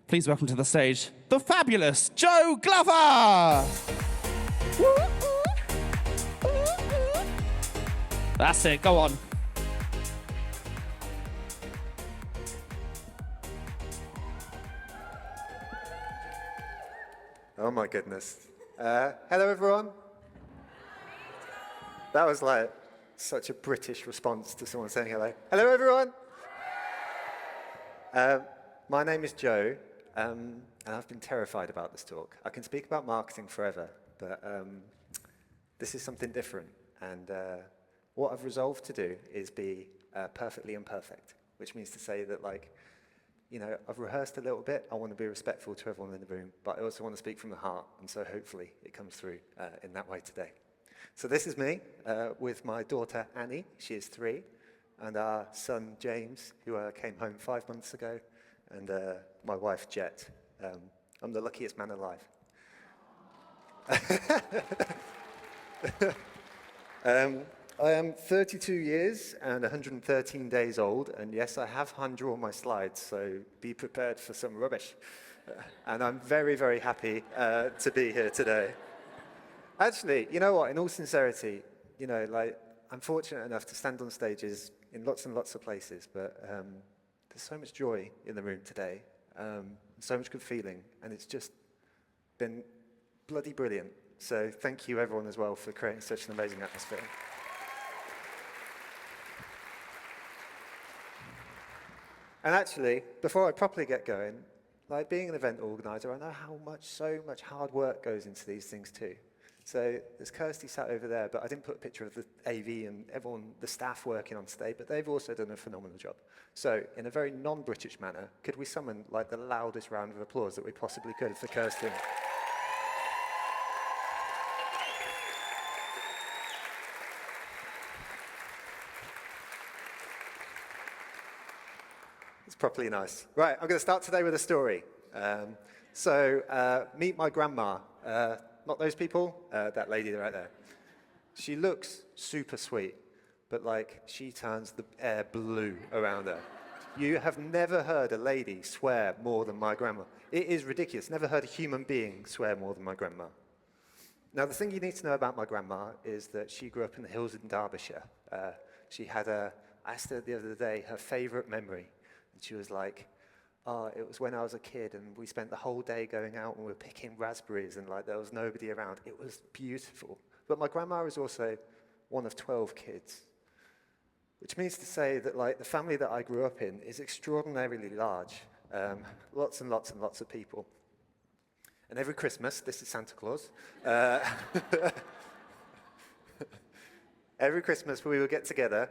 Please welcome to the stage the fabulous Joe Glover! That's it, go on. Oh my goodness. Hello everyone. That was like such a British response to someone saying hello. Hello everyone. My name is Joe, and I've been terrified about this talk. I can speak about marketing forever, but this is something different. And what I've resolved to do is be perfectly imperfect, which means to say that, like, you know, I've rehearsed a little bit. I want to be respectful to everyone in the room, but I also want to speak from the heart, and so hopefully it comes through in that way today. So this is me with my daughter Annie. She is 3, and our son James, who came home 5 months ago, and my wife Jet. I'm the luckiest man alive. I am 32 years and 113 days old, and yes, I have hand-drawn my slides, so be prepared for some rubbish. And I'm very, very happy to be here today. Actually, you know what, in all sincerity, you know, like, I'm fortunate enough to stand on stages in lots and lots of places, but there's so much joy in the room today, so much good feeling, and it's just been bloody brilliant. So thank you everyone as well for creating such an amazing atmosphere. And actually, before I properly get going, like, being an event organizer, I know how much, so much hard work goes into these things too. So there's Kirsty sat over there, but I didn't put a picture of the AV and everyone, the staff working on stage, but they've also done a phenomenal job. So in a very non-British manner, could we summon, like, the loudest round of applause that we possibly could for Kirsty? It's properly nice. Right, I'm going to start today with a story. Meet my grandma. Not those people, that lady right there. She looks super sweet, but, like, she turns the air blue around her. You have never heard a lady swear more than my grandma. It is ridiculous. Never heard a human being swear more than my grandma. Now, the thing you need to know about my grandma is that she grew up in the hills in Derbyshire. She had I asked her the other day her favorite memory. And she was like, oh, it was when I was a kid and we spent the whole day going out and we were picking raspberries and, like, there was nobody around. It was beautiful. But my grandma is also one of 12 kids, which means to say that, like, the family that I grew up in is extraordinarily large. Lots and lots and lots of people. And every Christmas, this is Santa Claus, every Christmas we would get together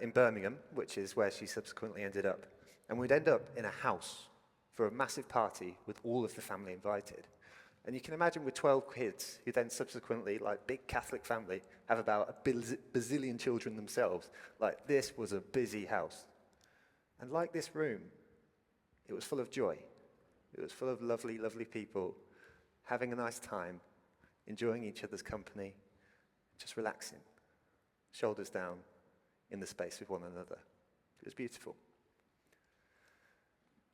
in Birmingham, which is where she subsequently ended up. And we'd end up in a house for a massive party with all of the family invited. And you can imagine with 12 kids, who then subsequently, like, big Catholic family, have about a bazillion children themselves. Like, this was a busy house. And like this room, it was full of joy. It was full of lovely, lovely people having a nice time, enjoying each other's company, just relaxing, shoulders down in the space with one another. It was beautiful.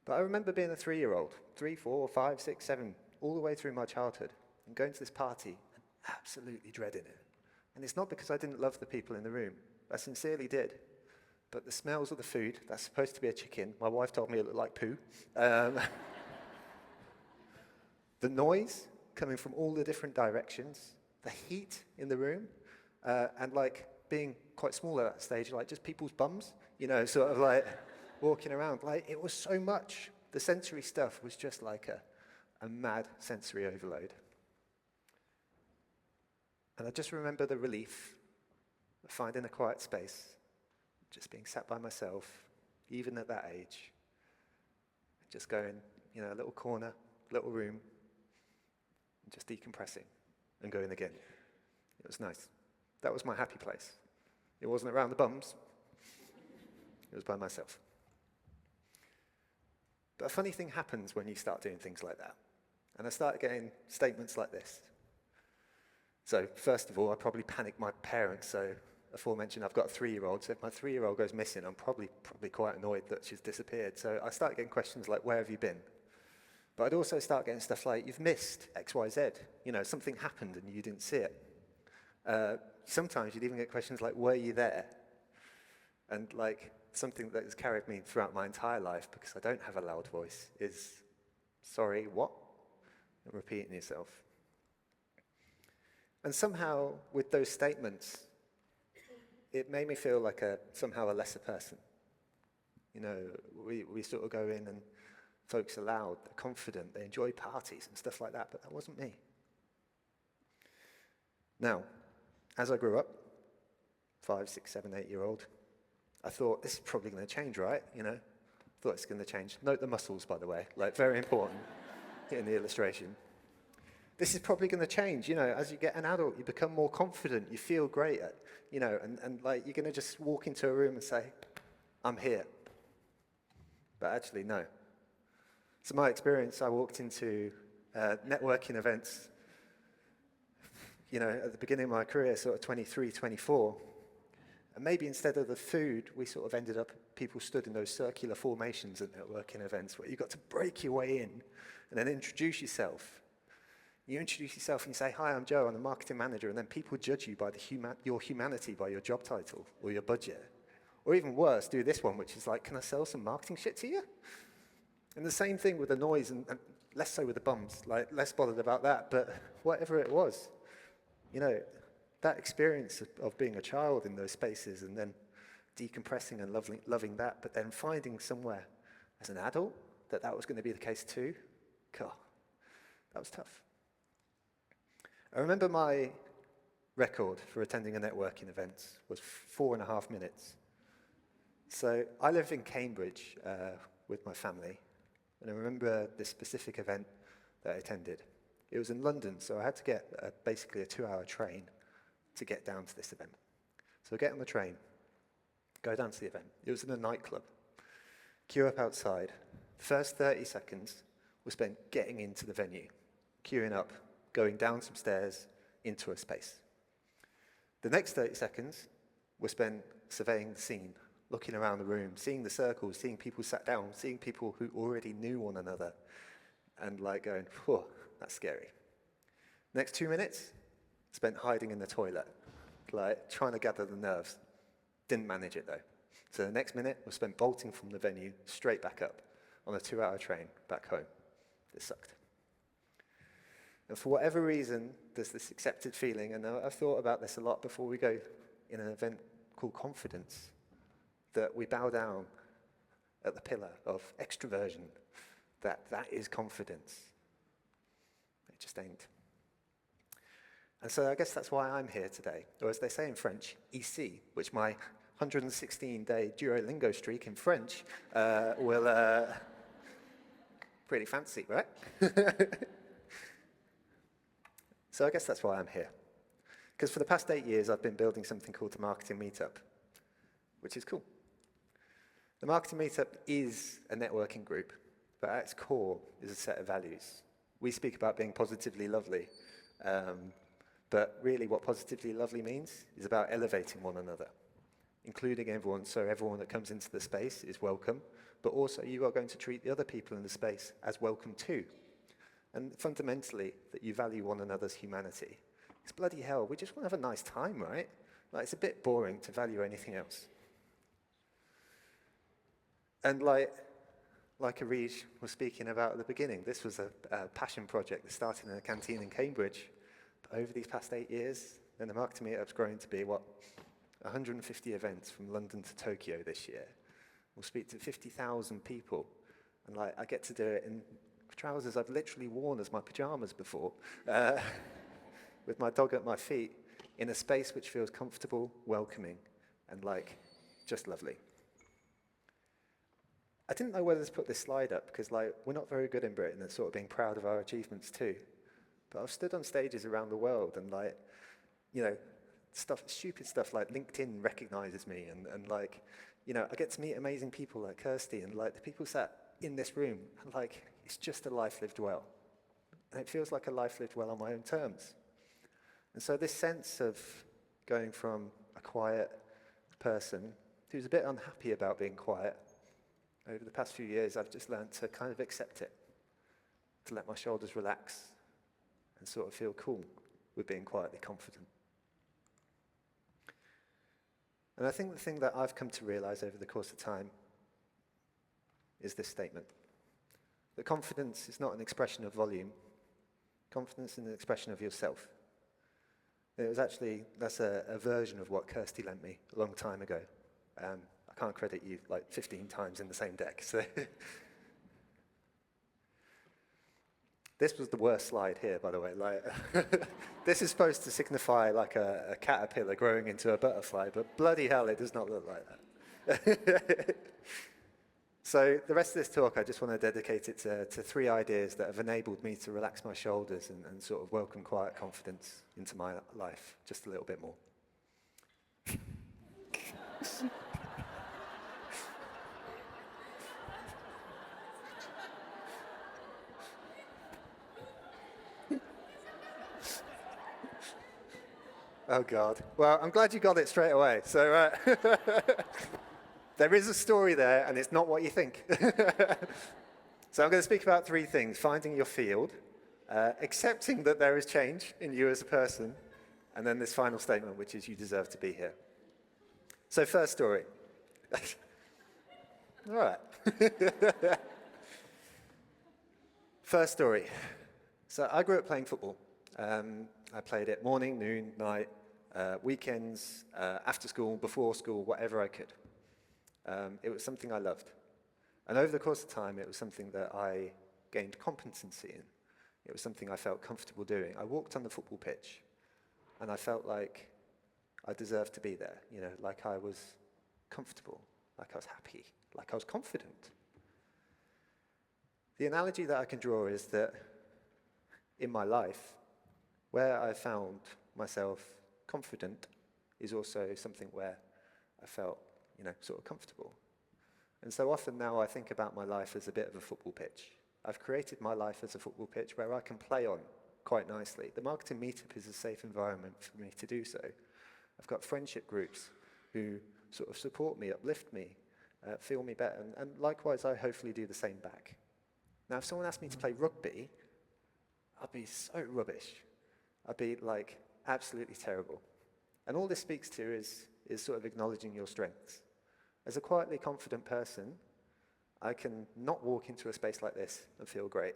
But I remember being a 3-year-old, 3, 4, 5, 6, 7, all the way through my childhood, and going to this party and absolutely dreading it. And it's not because I didn't love the people in the room. I sincerely did. But the smells of the food, that's supposed to be a chicken. My wife told me it looked like poo. The noise coming from all the different directions, the heat in the room, and, like, being quite small at that stage, like, just people's bums, you know, sort of like walking around. Like, it was so much. The sensory stuff was just like a mad sensory overload. And I just remember the relief of finding a quiet space, just being sat by myself, even at that age, just going, you know, a little corner, little room, and just decompressing and going again. It was nice. That was my happy place. It wasn't around the bums. It was by myself. But a funny thing happens when you start doing things like that. And I started getting statements like this. So first of all, I probably panicked my parents. So aforementioned, I've got a 3-year-old. So if my 3-year-old goes missing, I'm probably quite annoyed that she's disappeared. So I started getting questions like, where have you been? But I'd also start getting stuff like, you've missed X, Y, Z. Something happened and you didn't see it. Sometimes you'd even get questions like, were you there? And something that has carried me throughout my entire life, because I don't have a loud voice, is, sorry, what? And repeating yourself. And somehow, with those statements, it made me feel like somehow a lesser person. We sort of go in and folks are loud, they're confident, they enjoy parties and stuff like that, but that wasn't me. Now, as I grew up, 5, 6, 7, 8-year-old, I thought, this is probably going to change, right? Thought it's going to change. Note the muscles, by the way, very important in the illustration. This is probably going to change, as you get an adult, you become more confident, you feel great, and you're going to just walk into a room and say, I'm here. But actually, no. So my experience, I walked into networking events, at the beginning of my career, sort of 23, 24, and maybe instead of the food, we sort of ended up, people stood in those circular formations at networking events where you got to break your way in and then introduce yourself. You introduce yourself and you say, hi, I'm Joe, I'm the marketing manager, and then people judge you by your humanity, by your job title or your budget. Or even worse, do this one, which is like, can I sell some marketing shit to you? And the same thing with the noise, and less so with the bums, less bothered about that, but whatever it was, that experience of being a child in those spaces and then decompressing and loving that, but then finding somewhere as an adult that was going to be the case too, God, that was tough. I remember my record for attending a networking event was 4.5 minutes. So I live in Cambridge with my family, and I remember this specific event that I attended. It was in London, so I had to get basically a 2-hour train to get down to this event. So I get on the train, go down to the event. It was in a nightclub. Queue up outside. The first 30 seconds were spent getting into the venue, queuing up, going down some stairs into a space. The next 30 seconds were spent surveying the scene, looking around the room, seeing the circles, seeing people sat down, seeing people who already knew one another, and going, whew, that's scary. Next 2 minutes, spent hiding in the toilet, trying to gather the nerves. Didn't manage it, though. So the next minute was spent bolting from the venue straight back up on a 2-hour train back home. It sucked. And for whatever reason, there's this accepted feeling, and I've thought about this a lot before we go in an event called Confdience, that we bow down at the pillar of extroversion, that is confidence. It just ain't. And so I guess that's why I'm here today, or as they say in French, ici, which my 116-day Duolingo streak in French will... pretty fancy, right? So I guess that's why I'm here. Because for the past 8 years, I've been building something called the Marketing Meetup, which is cool. The Marketing Meetup is a networking group, but at its core is a set of values. We speak about being positively lovely, but really what positively lovely means is about elevating one another, including everyone, so everyone that comes into the space is welcome, but also you are going to treat the other people in the space as welcome too. And fundamentally, that you value one another's humanity. It's bloody hell, we just want to have a nice time, right? It's a bit boring to value anything else. And like Arij was speaking about at the beginning, this was a passion project that started in a canteen in Cambridge. But over these past 8 years, then the Marketing Meetup's grown to be, 150 events from London to Tokyo this year. We'll speak to 50,000 people. And I get to do it in trousers I've literally worn as my pajamas before, with my dog at my feet, in a space which feels comfortable, welcoming, and just lovely. I didn't know whether to put this slide up because we're not very good in Britain at sort of being proud of our achievements too. But I've stood on stages around the world and stupid stuff like LinkedIn recognizes me and I get to meet amazing people like Kirsty and the people sat in this room and it's just a life lived well. And it feels like a life lived well on my own terms. And so this sense of going from a quiet person who's a bit unhappy about being quiet, over the past few years I've just learned to kind of accept it to let my shoulders relax and sort of feel cool with being quietly confident. And I think the thing that I've come to realize over the course of time is this statement: that confidence is not an expression of volume. Confidence is an expression of yourself. That's a version of what Kirsty lent me a long time ago. I can't credit you like 15 times in the same deck. So this was the worst slide here, by the way. Like, this is supposed to signify like a caterpillar growing into a butterfly, but bloody hell, it does not look like that. So the rest of this talk, I just want to dedicate it to 3 ideas that have enabled me to relax my shoulders and sort of welcome quiet confidence into my life just a little bit more. Oh, God. Well, I'm glad you got it straight away. So there is a story there, and it's not what you think. So I'm going to speak about 3 things: finding your field, accepting that there is change in you as a person, and then this final statement, which is you deserve to be here. So first story. All right. First story. So I grew up playing football. I played it morning, noon, night, weekends, after school, before school, whatever I could. It was something I loved. And over the course of time, it was something that I gained competency in. It was something I felt comfortable doing. I walked on the football pitch, and I felt like I deserved to be there, like I was comfortable, like I was happy, like I was confident. The analogy that I can draw is that in my life, where I found myself confident is also something where I felt, sort of comfortable. And so often now I think about my life as a bit of a football pitch. I've created my life as a football pitch where I can play on quite nicely. The marketing meetup is a safe environment for me to do so. I've got friendship groups who sort of support me, uplift me, feel me better, and likewise I hopefully do the same back. Now if someone asked me to play rugby, I'd be so rubbish. I'd be like absolutely terrible. And all this speaks to is sort of acknowledging your strengths. As a quietly confident person, I can not walk into a space like this and feel great.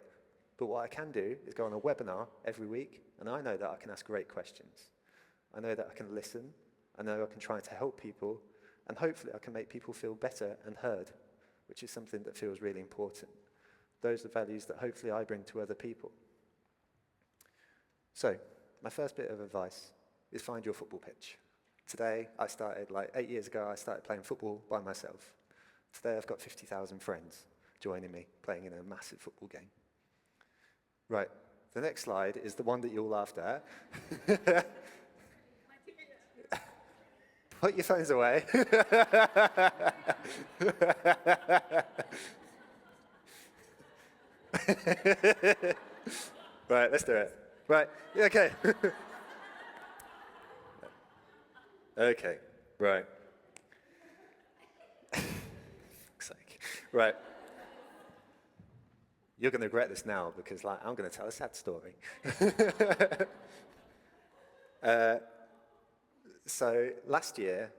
But what I can do is go on a webinar every week, and I know that I can ask great questions. I know that I can listen. I know I can try to help people, and hopefully I can make people feel better and heard, which is something that feels really important. Those are values that hopefully I bring to other people. So, my first bit of advice is find your football pitch. Today, I started, 8 years ago, I started playing football by myself. Today, I've got 50,000 friends joining me, playing in a massive football game. Right, the next slide is the one that you all laughed at. Put your phones away. Right, let's do it. Right, okay. Okay, right. Fuck's sake. Right. You're going to regret this now because I'm going to tell a sad story. So last year,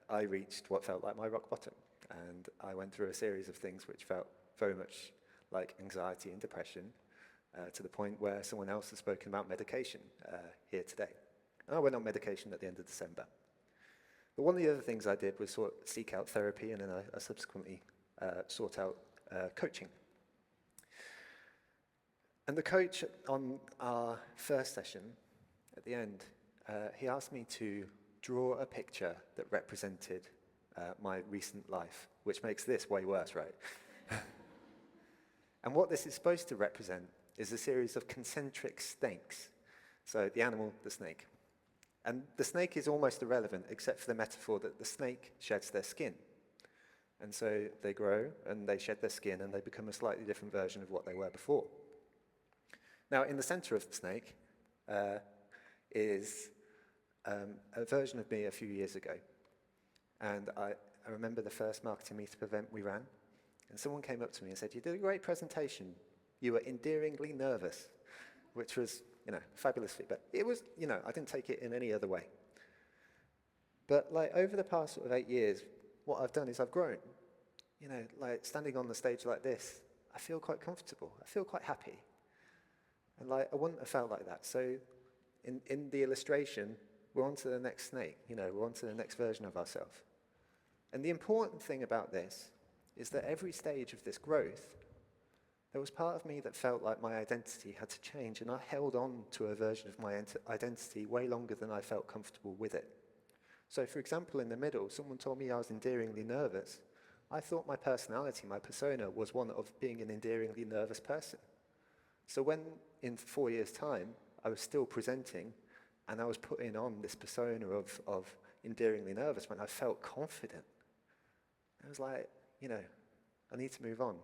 I reached what felt like my rock bottom. And I went through a series of things which felt very much like anxiety and depression, to the point where someone else has spoken about medication here today. And I went on medication at the end of December. But one of the other things I did was seek out therapy, and then I subsequently sought out coaching. And the coach on our first session, at the end, he asked me to draw a picture that represented my recent life, which makes this way worse, right? And what this is supposed to represent is a series of concentric snakes. So the animal, the snake. And the snake is almost irrelevant, except for the metaphor that the snake sheds their skin. And so they grow, and they shed their skin, and they become a slightly different version of what they were before. Now, in the center of the snake is a version of me a few years ago. And I remember the first marketing meetup event we ran, and someone came up to me and said, "You did a great presentation You were endearingly nervous, which was, fabulous feedback. It was, I didn't take it in any other way. But like over the past sort of 8 years, what I've done is I've grown. Like standing on the stage like this, I feel quite comfortable. I feel quite happy. And like I wouldn't have felt like that. So in the illustration, we're on to the next snake. We're on to the next version of ourselves. And the important thing about this is that every stage of this growth, there was part of me that felt like my identity had to change, and I held on to a version of my identity way longer than I felt comfortable with it. So for example, in the middle, someone told me I was endearingly nervous. I thought my personality, my persona, was one of being an endearingly nervous person. So when, in 4 years' time, I was still presenting, and I was putting on this persona of endearingly nervous, when I felt confident, I was like, I need to move on.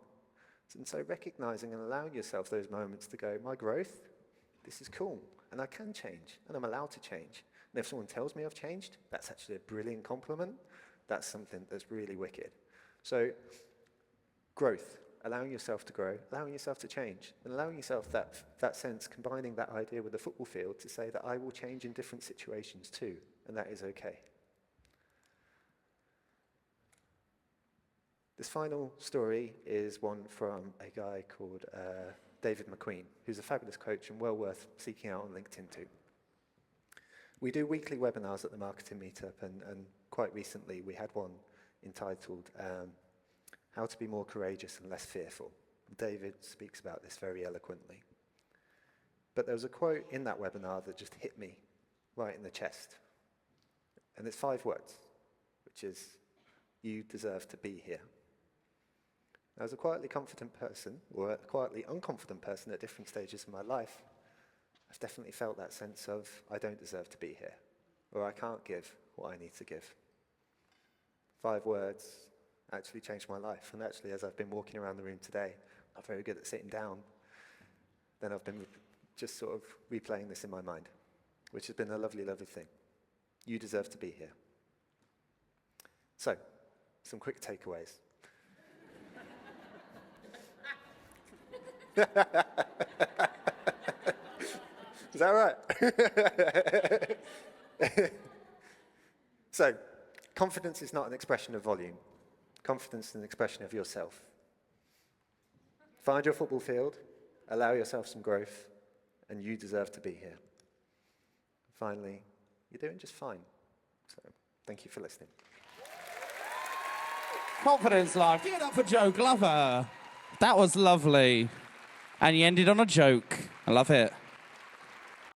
And so recognizing and allowing yourself those moments to go, my growth, this is cool, and I can change, and I'm allowed to change. And if someone tells me I've changed, that's actually a brilliant compliment. That's something that's really wicked. So growth, allowing yourself to grow, allowing yourself to change, and allowing yourself that sense, combining that idea with the football field to say that I will change in different situations too, and that is okay. This final story is one from a guy called David McQueen, who's a fabulous coach and well worth seeking out on LinkedIn too. We do weekly webinars at the Marketing Meetup, and quite recently we had one entitled How to Be More Courageous and Less Fearful. David speaks about this very eloquently. But there was a quote in that webinar that just hit me right in the chest. And it's 5 words, which is, you deserve to be here. As a quietly confident person, or a quietly unconfident person at different stages of my life, I've definitely felt that sense of, I don't deserve to be here, or I can't give what I need to give. 5 words actually changed my life, and actually as I've been walking around the room today, I'm very good at sitting down, then I've been just sort of replaying this in my mind, which has been a lovely, lovely thing. You deserve to be here. So, some quick takeaways. Is that right? So, confidence is not an expression of volume. Confidence is an expression of yourself. Find your football field, allow yourself some growth, and you deserve to be here. Finally, you're doing just fine. So, thank you for listening. Confidence Live. Give it up for Joe Glover. That was lovely. And you ended on a joke. I love it.